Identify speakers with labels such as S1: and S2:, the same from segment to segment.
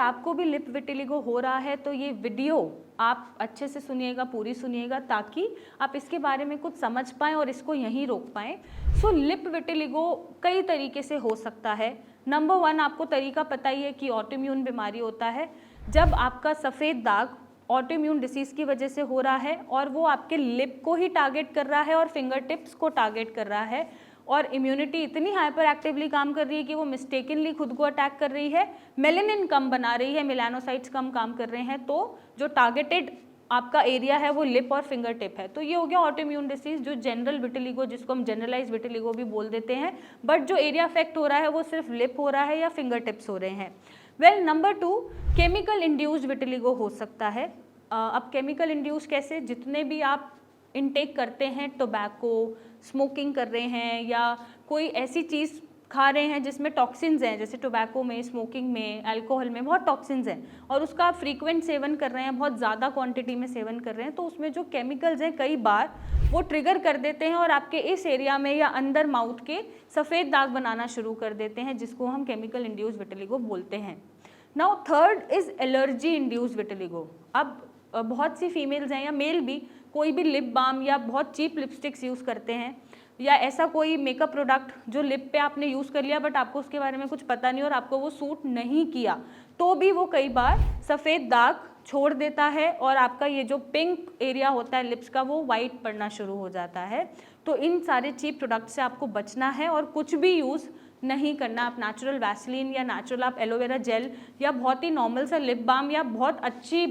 S1: आपको भी lip vitiligo हो रहा है तो ये वीडियो आप अच्छे से सुनिएगा, पूरी सुनिएगा, ताकि आप इसके बारे में कुछ समझ पाएँ और इसको यहीं रोक पाएँ। सो लिप विटिलिगो कई तरीके से हो सकता है। नंबर 1 आपको तरीका पता ही है कि ऑटोइम्यून बीमारी होता है, जब आपका सफ़ेद दाग ऑटोइम्यून डिसीज़ की वजह से हो रहा है और वो आपके लिप को ही टारगेट कर रहा है और फिंगर टिप्स को टारगेट कर रहा है, और इम्यूनिटी इतनी हाइपर एक्टिवली काम कर रही है कि वो मिस्टेकनली खुद को अटैक कर रही है, मेलेनिन कम बना रही है, मेलानोसाइट्स कम काम कर रहे हैं, तो जो टारगेटेड आपका एरिया है वो लिप और फिंगर टिप है। तो ये हो गया ऑटोइम्यून डिसीज, जो जनरल विटिलिगो, जिसको हम जनरलाइज विटिलिगो भी बोल देते हैं, बट जो एरिया अफेक्ट हो रहा है वो सिर्फ लिप हो रहा है या फिंगर टिप्स हो रहे हैं। Well, number 2 chemical induced vitiligo हो सकता है। अब केमिकल इंड्यूस कैसे? जितने भी आप इनटेक करते हैं, टोबैको, स्मोकिंग कर रहे हैं या कोई ऐसी चीज़ खा रहे हैं जिसमें टॉक्सिन्स हैं, जैसे टोबैको में, स्मोकिंग में, अल्कोहल में बहुत टॉक्सिन्स हैं, और उसका आप फ्रीक्वेंट सेवन कर रहे हैं, बहुत ज़्यादा क्वांटिटी में सेवन कर रहे हैं, तो उसमें जो केमिकल्स हैं कई बार वो ट्रिगर कर देते हैं और आपके इस एरिया में या अंदर माउथ के सफ़ेद दाग बनाना शुरू कर देते हैं, जिसको हम केमिकल इंड्यूस विटिलिगो बोलते हैं। Now third is allergy induce vitiligo. अब बहुत सी फीमेल्स हैं या मेल भी, कोई भी लिप बाम या बहुत चीप लिपस्टिक्स यूज़ करते हैं, या ऐसा कोई मेकअप प्रोडक्ट जो लिप पे आपने यूज़ कर लिया बट आपको उसके बारे में कुछ पता नहीं और आपको वो सूट नहीं किया, तो भी वो कई बार सफ़ेद दाग छोड़ देता है और आपका ये जो पिंक एरिया होता है लिप्स का वो वाइट पड़ना शुरू हो जाता है। तो इन सारे चीप प्रोडक्ट से आपको बचना है और कुछ भी यूज़ नहीं करना। आप नेचुरल वैसलीन या नेचुरल आप एलोवेरा जेल या बहुत ही नॉर्मल सा लिप बाम या बहुत अच्छी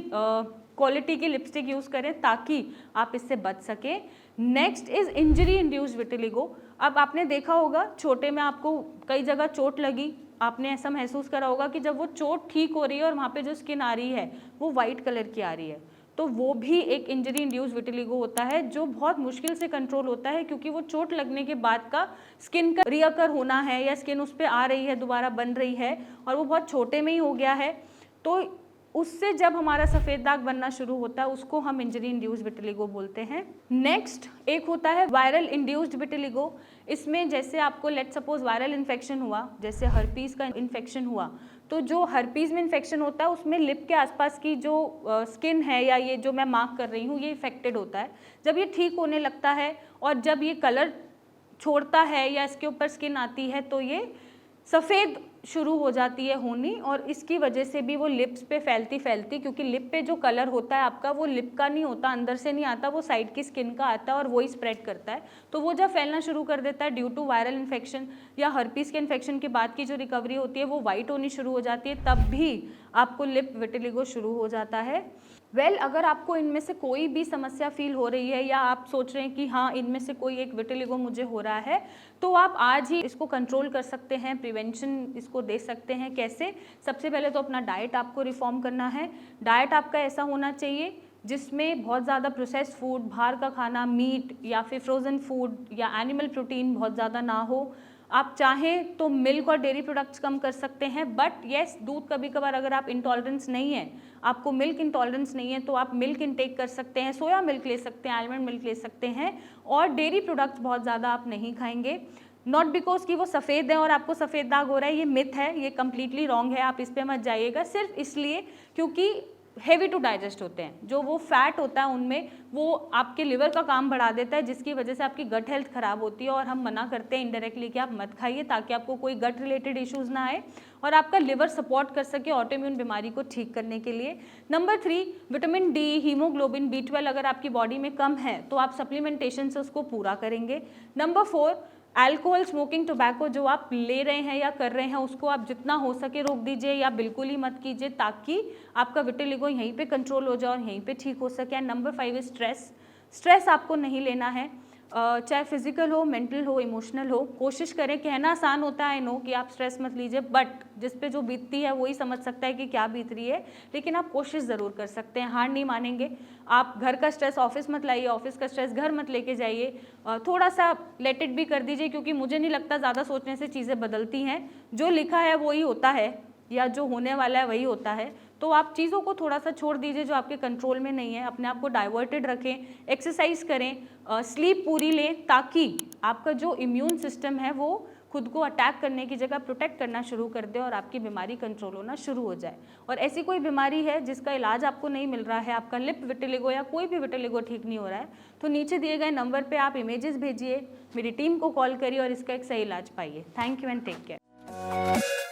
S1: क्वालिटी की लिपस्टिक यूज़ करें ताकि आप इससे बच सकें। Next is injury induced vitiligo. अब आपने देखा होगा छोटे में आपको कई जगह चोट लगी, आपने ऐसा महसूस करा होगा कि जब वो चोट ठीक हो रही है और वहाँ पे जो स्किन आ रही है वो वाइट कलर की आ रही है, तो वो भी एक इंजरी इंड्यूस्ड विटिलिगो होता है, जो बहुत मुश्किल से कंट्रोल होता है, क्योंकि वो चोट लगने के बाद का स्किन का रिअकर होना है या स्किन उस पर आ रही है, दोबारा बन रही है और वो बहुत छोटे में ही हो गया है, तो उससे जब हमारा सफ़ेद दाग बनना शुरू होता है उसको हम इंजरी इंड्यूस्ड विटिलिगो बोलते हैं। नेक्स्ट एक होता है वायरल इंड्यूस्ड विटिलिगो। इसमें जैसे आपको लेट सपोज वायरल इन्फेक्शन हुआ, जैसे हर्पीज़ का इन्फेक्शन हुआ, तो जो हर्पीज़ में इन्फेक्शन होता है उसमें लिप के आसपास की जो स्किन है या ये जो मैं मार्क कर रही हूँ ये इफेक्टेड होता है। जब ये ठीक होने लगता है और जब ये कलर छोड़ता है या इसके ऊपर स्किन आती है तो ये सफ़ेद शुरू हो जाती है होनी, और इसकी वजह से भी वो लिप्स पे फैलती, क्योंकि लिप पे जो कलर होता है आपका वो लिप का नहीं होता, अंदर से नहीं आता, वो साइड की स्किन का आता है और वही स्प्रेड करता है। तो वो जब फैलना शुरू कर देता है ड्यू टू वायरल इन्फेक्शन या हर्पीज़ के इन्फेक्शन के बाद की जो रिकवरी होती है वो वाइट होनी शुरू हो जाती है, तब भी आपको लिप विटिलिगो शुरू हो जाता है। वेल, अगर आपको इनमें से कोई भी समस्या फील हो रही है या आप सोच रहे हैं कि हाँ इनमें से कोई एक विटिलिगो मुझे हो रहा है, तो आप आज ही इसको कंट्रोल कर सकते हैं, प्रिवेंशन इसको दे सकते हैं। कैसे? सबसे पहले तो अपना डाइट आपको रिफॉर्म करना है। डाइट आपका ऐसा होना चाहिए जिसमें बहुत ज़्यादा प्रोसेस्ड फूड, बाहर का खाना, मीट या फिर फ्रोज़न फूड या एनिमल प्रोटीन बहुत ज़्यादा ना हो। आप चाहें तो मिल्क और डेयरी प्रोडक्ट्स कम कर सकते हैं, बट येस दूध कभी कभार अगर आप इंटॉलरेंस नहीं है, आपको मिल्क इंटॉलरेंस नहीं है, तो आप मिल्क इनटेक कर सकते हैं, सोया मिल्क ले सकते हैं, आलमंड मिल्क ले सकते हैं, और डेयरी प्रोडक्ट्स बहुत ज़्यादा आप नहीं खाएंगे। नॉट बिकॉज कि वो सफ़ेद है और आपको सफ़ेद दाग हो रहा है, ये मिथ है, ये कम्प्लीटली रॉन्ग है, आप इस पर मत जाइएगा। सिर्फ इसलिए क्योंकि हेवी टू डाइजेस्ट होते हैं, जो वो फैट होता है उनमें वो आपके लिवर का काम बढ़ा देता है, जिसकी वजह से आपकी गट हेल्थ खराब होती है, और हम मना करते हैं इनडायरेक्टली कि आप मत खाइए ताकि आपको कोई गट रिलेटेड इश्यूज़ ना आए और आपका लिवर सपोर्ट कर सके ऑटोइम्यून बीमारी को ठीक करने के लिए। Number 3, vitamin D, haemoglobin, B12 अगर आपकी बॉडी में कम है तो आप सप्लीमेंटेशन से उसको पूरा करेंगे। नंबर 4, अल्कोहल, स्मोकिंग, टोबैको जो आप ले रहे हैं या कर रहे हैं उसको आप जितना हो सके रोक दीजिए या बिल्कुल ही मत कीजिए, ताकि आपका विटिलिगो यहीं पे कंट्रोल हो जाए और यहीं पे ठीक हो सके। एंड नंबर 5 इज स्ट्रेस आपको नहीं लेना है, चाहे फिजिकल हो, मेंटल हो, इमोशनल हो। कोशिश करें, कहना आसान होता है आई नो कि आप स्ट्रेस मत लीजिए, बट जिस पे जो बीतती है वही समझ सकता है कि क्या बीत रही है, लेकिन आप कोशिश ज़रूर कर सकते हैं, हार नहीं मानेंगे। आप घर का स्ट्रेस ऑफिस मत लाइए, ऑफिस का स्ट्रेस घर मत लेके जाइए, थोड़ा सा लेट इट भी कर दीजिए, क्योंकि मुझे नहीं लगता ज़्यादा सोचने से चीज़ें बदलती हैं। जो लिखा है वही होता है या जो होने वाला है वही होता है, तो आप चीज़ों को थोड़ा सा छोड़ दीजिए जो आपके कंट्रोल में नहीं है, अपने आप को डाइवर्टेड रखें, एक्सरसाइज करें, स्लीप पूरी लें, ताकि आपका जो इम्यून सिस्टम है वो खुद को अटैक करने की जगह प्रोटेक्ट करना शुरू कर दे और आपकी बीमारी कंट्रोल होना शुरू हो जाए। और ऐसी कोई बीमारी है जिसका इलाज आपको नहीं मिल रहा है, आपका लिप विटिलिगो या कोई भी विटिलिगो ठीक नहीं हो रहा है, तो नीचे दिए गए नंबर पे आप इमेजेस भेजिए, मेरी टीम को कॉल करिए और इसका एक सही इलाज पाइए। Thank you and take care.